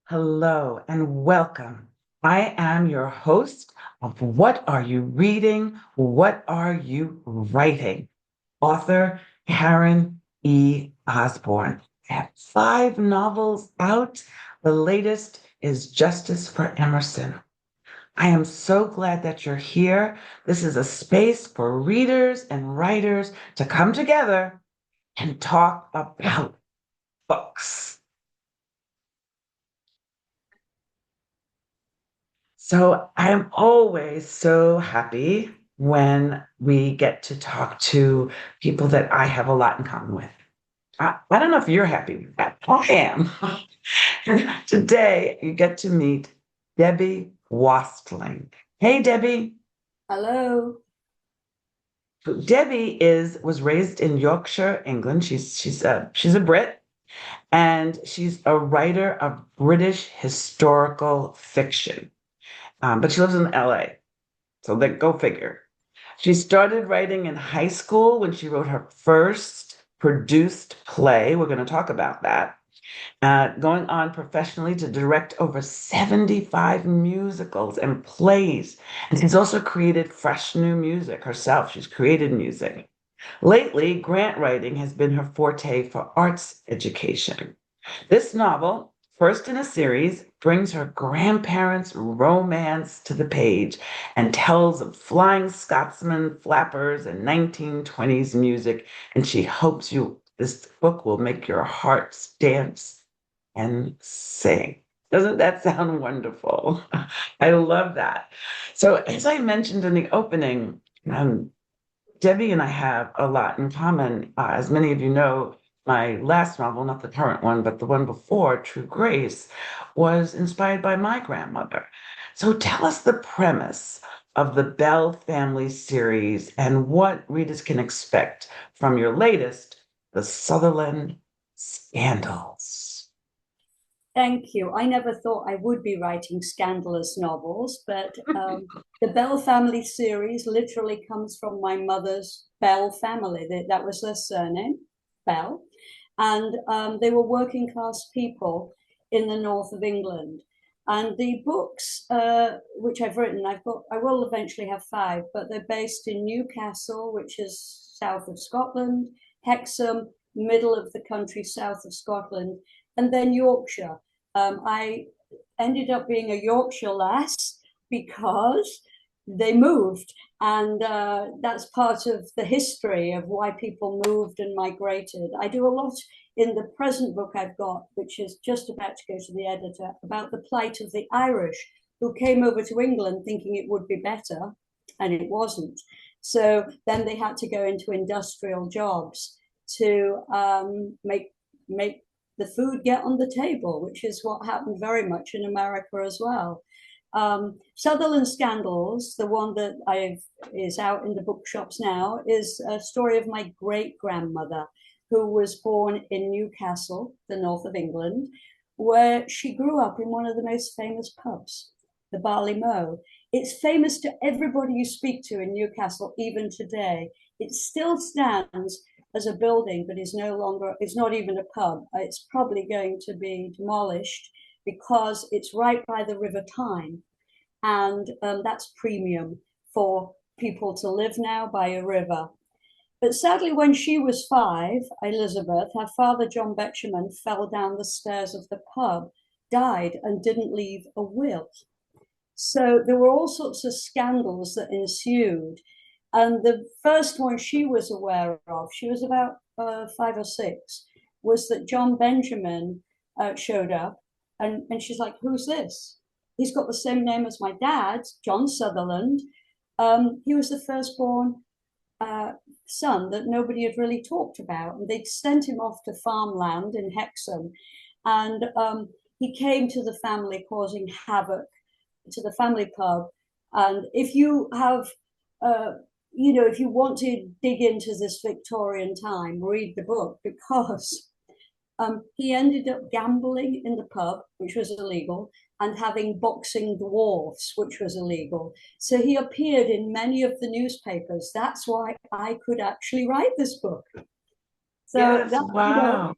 Hello and welcome. I am your host of What Are You Reading? What Are You Writing? Author Karen E. Osborne. I have five novels out. The latest is Justice for Emerson. I am so glad that you're here. This is a space for readers and writers to come together and talk about books. So I'm always so happy when we get to talk to people that I have a lot in common with. I don't know if you're happy with that. I am. Today, you get to meet Debbie Wastling. Hey, Debbie. Hello. Debbie was raised in Yorkshire, England. She's a Brit, and she's a writer of British historical fiction. But she lives in LA. So then go figure. She started writing in high school when she wrote her first produced play. We're going to talk about that. Going on professionally to direct over 75 musicals and plays. And she's also created fresh new music herself. She's created music. Lately, grant writing has been her forte for arts education. This novel, first in a series, brings her grandparents' romance to the page and tells of Flying Scotsman, flappers, and 1920s music. And she hopes this book will make your hearts dance and sing. Doesn't that sound wonderful? I love that. So, as I mentioned in the opening, Debbie and I have a lot in common. As many of you know, my last novel, not the current one, but the one before, True Grace, was inspired by my grandmother. So tell us the premise of the Bell family series and what readers can expect from your latest, The Sutherland Scandals. Thank you. I never thought I would be writing scandalous novels, but the Bell family series literally comes from my mother's Bell family. That was their surname, Bell. And they were working class people in the north of England. And the books, which I've written, I will eventually have five, but they're based in Newcastle, which is south of Scotland, Hexham, middle of the country, south of Scotland, and then Yorkshire. I ended up being a Yorkshire lass because they moved, and that's part of the history of why people moved and migrated. I do a lot in the present book I've got, which is just about to go to the editor, about the plight of the Irish who came over to England thinking it would be better, and it wasn't. So then they had to go into industrial jobs to make the food get on the table, which is what happened very much in America as well. Sutherland Scandals, the one that is out in the bookshops now, is a story of my great grandmother, who was born in Newcastle, the north of England, where she grew up in one of the most famous pubs, the Barley Mow. It's famous to everybody you speak to in Newcastle, even today. It still stands as a building, but is no longer, it's not even a pub. It's probably going to be demolished because it's right by the River Tyne. And that's premium for people to live now by a river. But sadly, when she was five, Elizabeth, her father, John Betjeman, fell down the stairs of the pub, died, and didn't leave a will. So there were all sorts of scandals that ensued. And the first one she was aware of, she was about five or six, was that John Benjamin showed up. And she's like, who's this? He's got the same name as my dad, John Sutherland. He was the firstborn son that nobody had really talked about. And they'd sent him off to farmland in Hexham. And he came to the family causing havoc to the family pub. And if you have, if you want to dig into this Victorian time, read the book because he ended up gambling in the pub, which was illegal, and having boxing dwarfs, which was illegal. So he appeared in many of the newspapers. That's why I could actually write this book. So Yes, that, wow.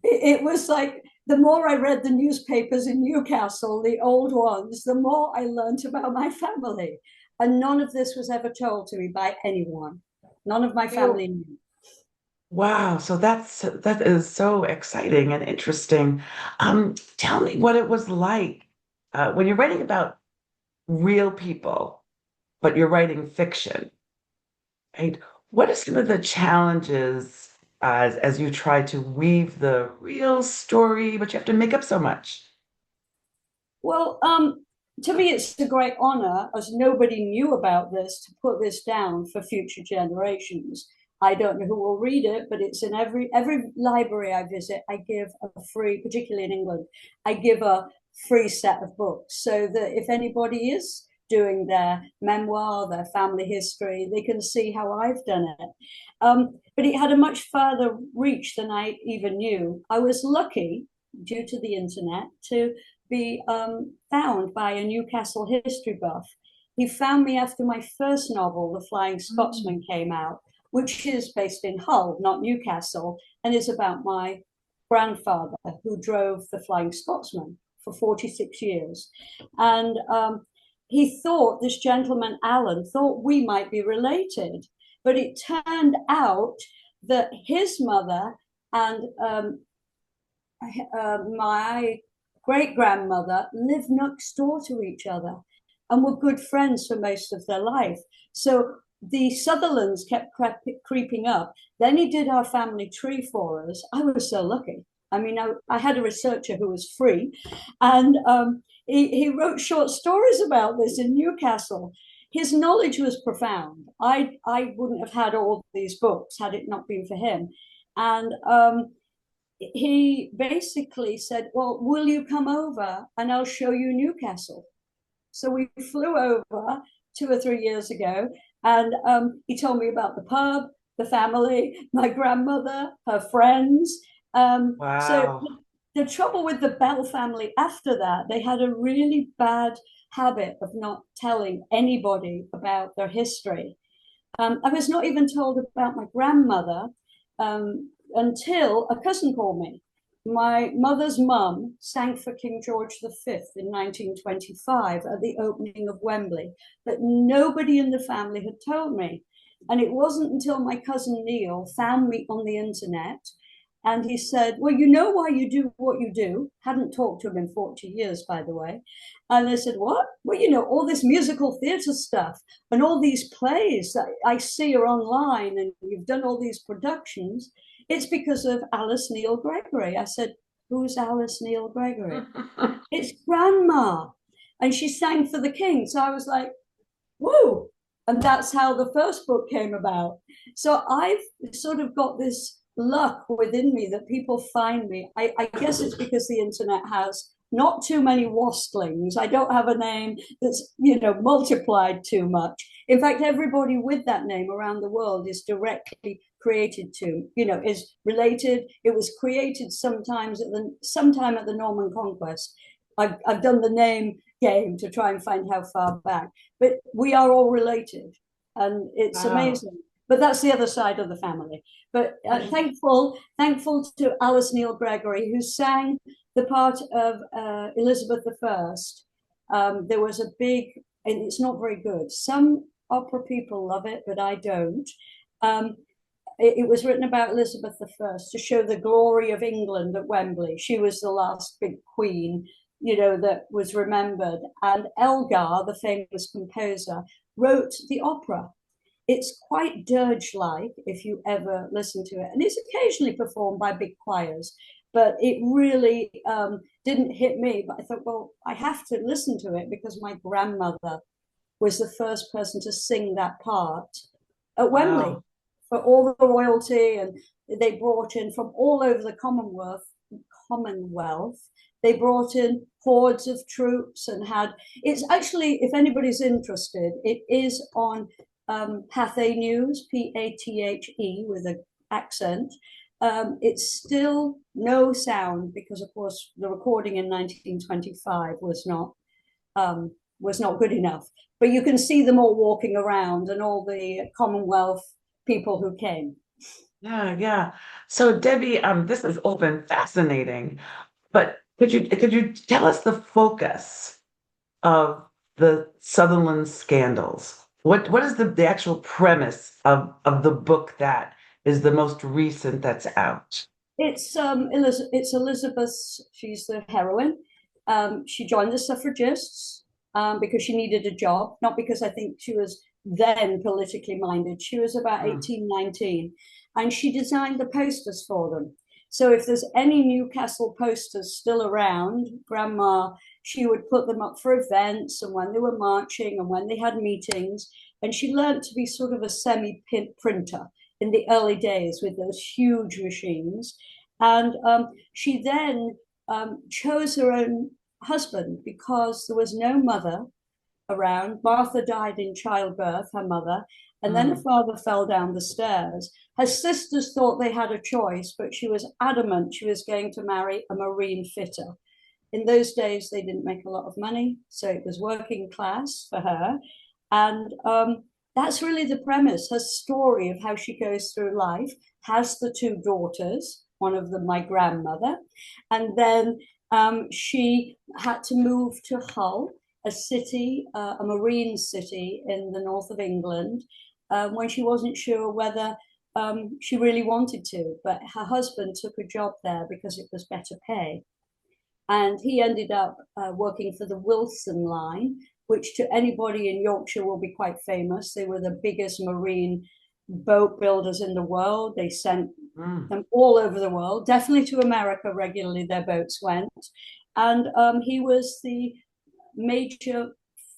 it was like the more I read the newspapers in Newcastle, the old ones, the more I learnt about my family. And none of this was ever told to me by anyone. None of my So, family knew. wow. So that is so exciting and interesting. Tell me what it was like when you're writing about real people, but you're writing fiction, right? What are some of the challenges as you try to weave the real story, but you have to make up so much? Well, to me, it's a great honor, as nobody knew about this, to put this down for future generations. I don't know who will read it, but it's in every library I visit. I give a free, particularly in England, I give a free set of books so that if anybody is doing their memoir, their family history, they can see how I've done it. But it had a much further reach than I even knew. I was lucky, due to the internet, to be found by a Newcastle history buff. He found me after my first novel, The Flying Mm. Scotsman, came out, which is based in Hull, not Newcastle, and is about my grandfather who drove the Flying Scotsman for 46 years. And he thought, this gentleman, Alan, thought we might be related. But it turned out that his mother and my great grandmother lived next door to each other and were good friends for most of their life. So the Sutherlands kept creeping up. Then he did our family tree for us. I was so lucky. I mean, I had a researcher who was free, and he wrote short stories about this in Newcastle. His knowledge was profound. I wouldn't have had all these books had it not been for him. And he basically said, well, will you come over and I'll show you Newcastle? So we flew over 2 or 3 years ago, and he told me about the pub, the family, my grandmother, her friends. So Wow. the trouble with the Bell family after that, they had a really bad habit of not telling anybody about their history. I was not even told about my grandmother until a cousin called me. My mother's mum sang for King George V in 1925 at the opening of Wembley, but nobody in the family had told me. And it wasn't until my cousin Neil found me on the internet and he said, well, you know why you do what you do. Hadn't talked to him in 40 years, by the way. And I said, what? Well, you know, all this musical theatre stuff and all these plays that I see are online and you've done all these productions. It's because of Alice Neil Gregory. I said, who's Alice Neil Gregory? It's grandma. And she sang for the king. So I was like, whoa. And that's how the first book came about. So I've sort of got this luck within me that people find me. I guess it's because the internet has not too many Wastlings. I don't have a name that's, multiplied too much. In fact, everybody with that name around the world is directly created is related. It was created sometime at the Norman Conquest. I've done the name game to try and find how far back, but we are all related, and it's Wow. amazing. But that's the other side of the family. But thankful to Alice Neil Gregory, who sang the part of Elizabeth I. There was a big, and it's not very good. Some opera people love it, but I don't. Um, it was written about Elizabeth I to show the glory of England at Wembley. She was the last big queen, that was remembered. And Elgar, the famous composer, wrote the opera. It's quite dirge-like if you ever listen to it. And it's occasionally performed by big choirs, but it really didn't hit me. But I thought, well, I have to listen to it because my grandmother was the first person to sing that part at Wembley Wow. for all the royalty, and they brought in from all over the Commonwealth. They brought in hordes of troops and had. It's actually, if anybody's interested, it is on Pathe News, Pathe with an accent. It's still no sound because, of course, the recording in 1925 was not good enough. But you can see them all walking around and all the Commonwealth people who came. Yeah, yeah. So Debbie, this has all been fascinating. But could you tell us the focus of the Sutherland scandals? What is the actual premise of the book that is the most recent that's out? It's Elizabeth. She's the heroine. She joined the suffragists because she needed a job, not because I think she was then politically minded. She was about Mm, 18, 19, and she designed the posters for them. So if there's any Newcastle posters still around, Grandma, she would put them up for events and when they were marching and when they had meetings. And she learned to be sort of a semi printer in the early days with those huge machines. And she then chose her own husband because there was no mother around. Martha died in childbirth, her mother, and then her mm, father fell down the stairs. Her sisters thought they had a choice, but she was adamant she was going to marry a marine fitter. In those days, they didn't make a lot of money, so it was working class for her. And that's really the premise, her story of how she goes through life, has the two daughters, one of them my grandmother, and then she had to move to Hull, a city, a marine city in the north of England, when she wasn't sure whether she really wanted to. But her husband took a job there because it was better pay. And he ended up working for the Wilson Line, which to anybody in Yorkshire will be quite famous. They were the biggest marine boat builders in the world. They sent mm. them all over the world, definitely to America regularly, their boats went. And he was the major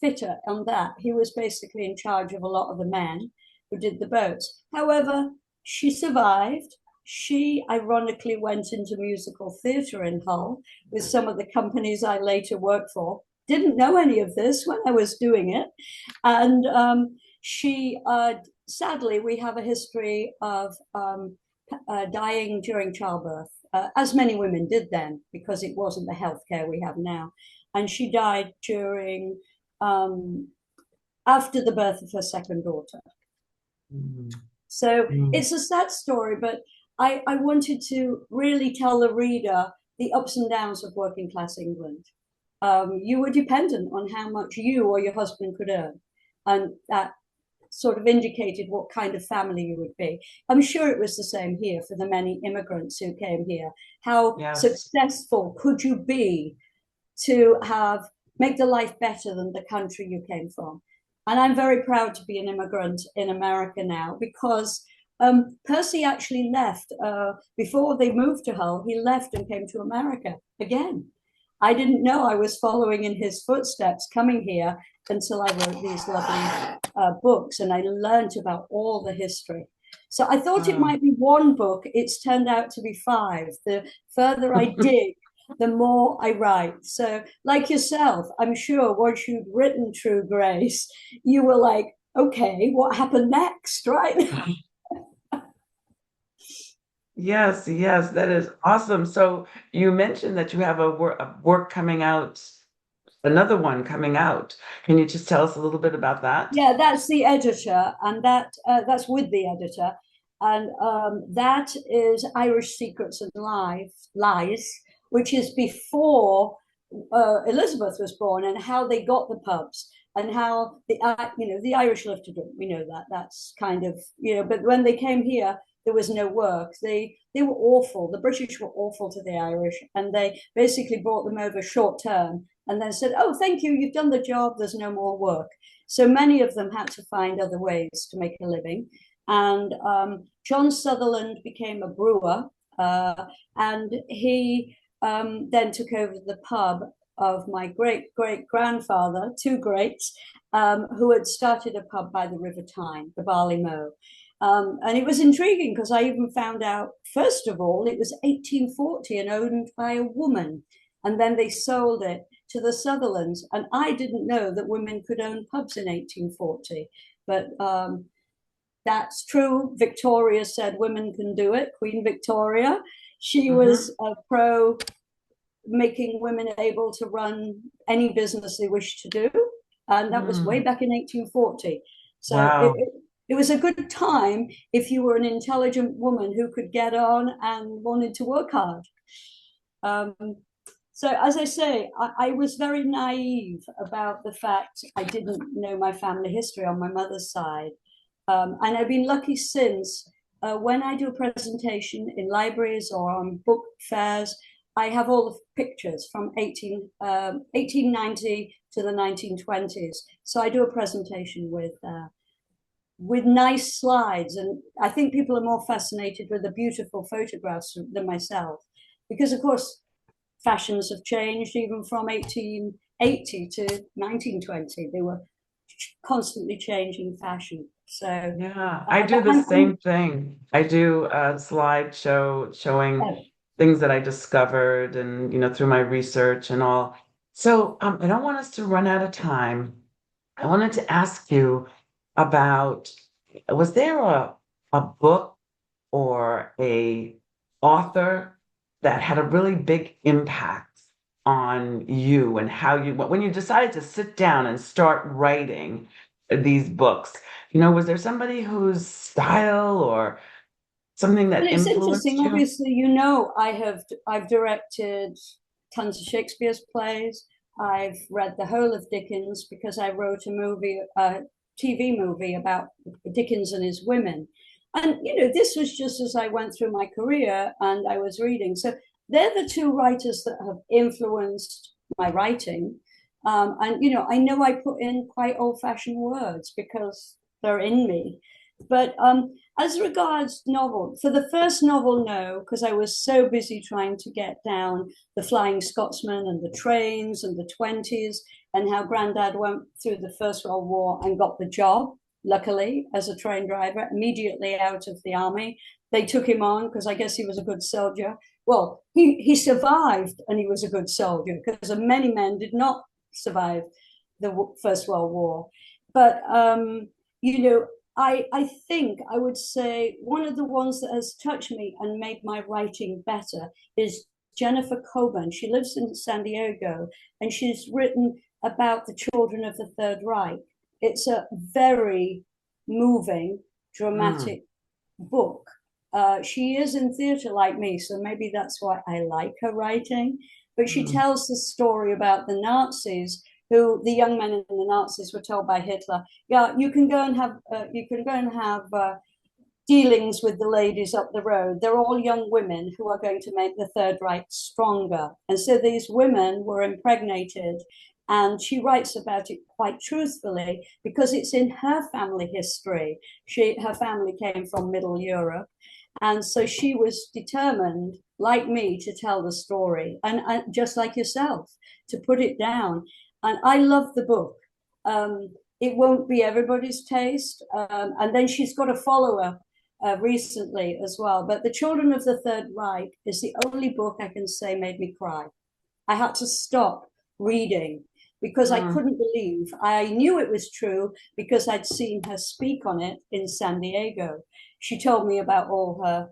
fitter on that. He was basically in charge of a lot of the men who did the boats. However, she survived. She ironically went into musical theatre in Hull with some of the companies I later worked for. Didn't know any of this when I was doing it. And she, sadly, we have a history of dying during childbirth, as many women did then, because it wasn't the healthcare we have now. And she died during um, after the birth of her second daughter. Mm, So mm. it's a sad story, but I wanted to really tell the reader the ups and downs of working class England. You were dependent on how much you or your husband could earn, and that sort of indicated what kind of family you would be. I'm sure it was the same here for the many immigrants who came here. How Yes. successful could you be to have make the life better than the country you came from? And I'm very proud to be an immigrant in America now because Percy actually left before they moved to Hull. He left and came to America again. I didn't know I was following in his footsteps coming here until I wrote these lovely books and I learned about all the history. So I thought it Mm. might be one book. It's turned out to be five. The further I dig, the more I write. So, like yourself, I'm sure once you'd written True Grace, you were like, okay, what happened next, right? Yes, yes, that is awesome. So you mentioned that you have a work coming out, another one coming out. Can you just tell us a little bit about that? Yeah, that's the editor, and that's with the editor, and that is Irish Secrets and Lies, which is before Elizabeth was born, and how they got the pubs, and how the Irish love to drink. We know that. That's kind of But when they came here, there was no work. They were awful. The British were awful to the Irish, and they basically brought them over short term, and then said, "Oh, thank you, you've done the job. There's no more work." So many of them had to find other ways to make a living. And John Sutherland became a brewer, and he then took over the pub of my great great grandfather, two greats, who had started a pub by the River Tyne, the Barley Mow. And it was intriguing because I even found out, first of all, it was 1840 and owned by a woman. And then they sold it to the Sutherlands. And I didn't know that women could own pubs in 1840. But that's true. Victoria said women can do it. Queen Victoria. She Hmm. was a pro making women able to run any business they wish to do. And that was way Mm. back in 1840. So Wow. it was a good time if you were an intelligent woman who could get on and wanted to work hard. Um, So, as I say, I was very naive about the fact I didn't know my family history on my mother's side. And I've been lucky since. When I do a presentation in libraries or on book fairs, I have all the pictures from 1890 to the 1920s. So I do a presentation with nice slides. And I think people are more fascinated with the beautiful photographs than myself. Because, of course, fashions have changed even from 1880 to 1920. They were constantly changing fashion. So Yeah, I do the I'm same thing. I do a slideshow showing things that I discovered and, through my research and all. So, I don't want us to run out of time. I wanted to ask you about, was there a book or a author that had a really big impact on you and how you, when you decided to sit down and start writing these books, was there somebody whose style or something Well, that it's interesting. influenced you? Obviously, I've directed tons of Shakespeare's plays. I've read the whole of Dickens because I wrote a TV movie about Dickens and his women. And this was just as I went through my career and I was reading. So they're the two writers that have influenced my writing. And I know I put in quite old-fashioned words because they're in me. But as regards novel, for the first novel, no, because I was so busy trying to get down the Flying Scotsman and the trains and the 20s and how Grandad went through the First World War and got the job, luckily, as a train driver, immediately out of the army. They took him on because I guess he was a good soldier. Well, he survived and he was a good soldier because many men did not survive the First World War. But, I think I would say one of the ones that has touched me and made my writing better is Jennifer Coburn. She lives in San Diego and she's written about the children of the Third Reich. It's a very moving, Mm, dramatic book. She is in theatre like me, so maybe that's why I like her writing. But she mm, tells the story about the Nazis, who the young men in the Nazis were told by Hitler, yeah, you can go and have dealings with the ladies up the road. They're all young women who are going to make the Third Reich stronger. And so these women were impregnated. And she writes about it quite truthfully because it's in her family history. Her family came from Middle Europe. And so she was determined, like me, to tell the story. And just like yourself, to put it down. And I love the book. It won't be everybody's taste. And then she's got a follower recently as well. But The Children of the Third Reich is the only book I can say made me cry. I had to stop reading because I mm. couldn't believe. I knew it was true because I'd seen her speak on it in San Diego. She told me about all her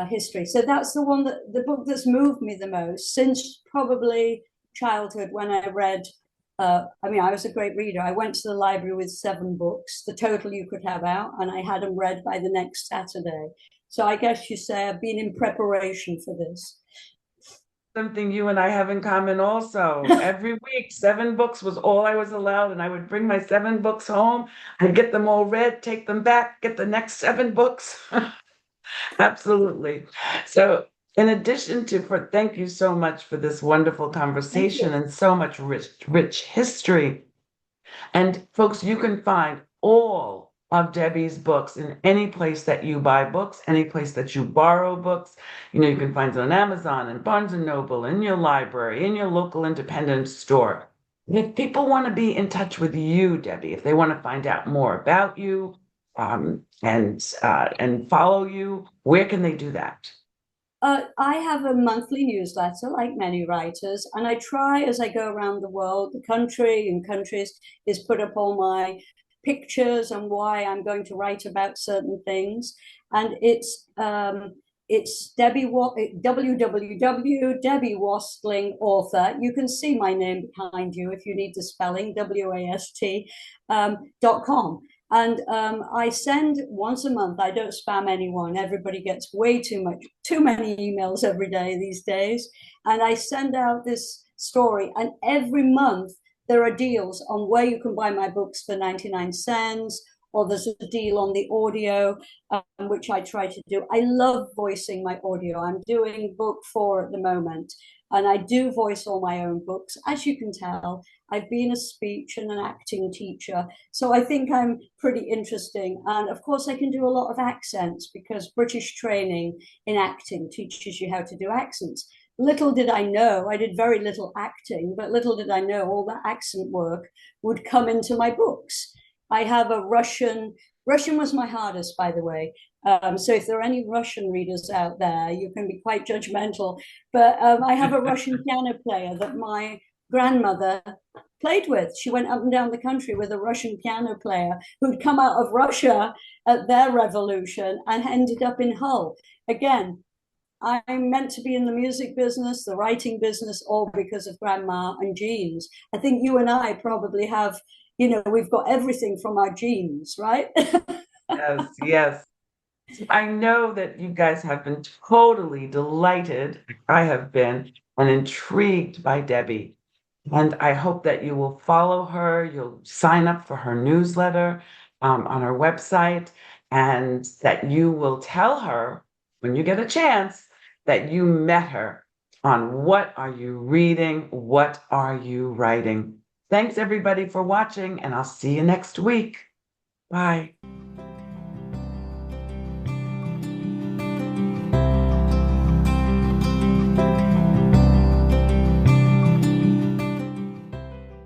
history. So that's the book that's moved me the most since probably childhood when I read. I was a great reader. I went to the library with 7 books, the total you could have out, and I had them read by the next Saturday. So I guess you say I've been in preparation for this. Something you and I have in common also. Every week, 7 books was all I was allowed, and I would bring my 7 books home. I'd get them all read, take them back, get the next 7 books. Absolutely. So, in addition to thank you so much for this wonderful Thank conversation you. and so much rich history. And folks, you can find all of Debbie's books in any place that you buy books, any place that you borrow books. You can find it on Amazon and Barnes and Noble, in your library, in your local independent store. If people want to be in touch with you, Debbie, if they want to find out more about you, and follow you, where can they do that? I have a monthly newsletter, like many writers, and I try as I go around the world, the country and countries, is put up all my pictures and why I'm going to write about certain things. And it's www. Wastling author. You can see my name behind you if you need the spelling, WAST .com. And I send once a month. I don't spam anyone. Everybody gets way too many emails every day these days. And I send out this story, and every month there are deals on where you can buy my books for 99 cents, or there's a deal on the audio, which I try to do. I love voicing my audio. I'm doing book 4 at the moment, and I do voice all my own books. As you can tell, I've been a speech and an acting teacher, so I think I'm pretty interesting. And of course, I can do a lot of accents because British training in acting teaches you how to do accents. Little did I know, I did very little acting, but little did I know all that accent work would come into my books. I have a Russian was my hardest, by the way. So if there are any Russian readers out there, you can be quite judgmental. But I have a Russian piano player that my grandmother played with. She went up and down the country with a Russian piano player who'd come out of Russia at their revolution and ended up in Hull. Again, I'm meant to be in the music business, the writing business, all because of grandma and genes. I think you and I probably have, we've got everything from our genes, right? Yes, yes. I know that you guys have been totally delighted. I have been and intrigued by Debbie. And I hope that you will follow her. You'll sign up for her newsletter on her website, and that you will tell her when you get a chance that you met her on What Are You Reading? What Are You Writing? Thanks, everybody, for watching, and I'll see you next week. Bye.